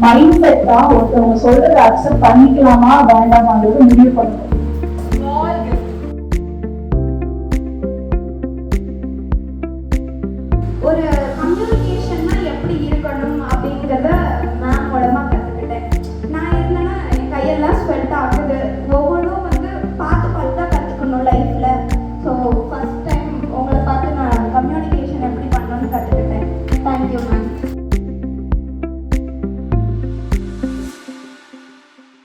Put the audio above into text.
Mind set தான் ஒருத்தவங்க சொல்றதை அக்செப்ட் பண்ணிக்கலாமா வேண்டாமான்றது முடிவு பண்ணணும். ஒரு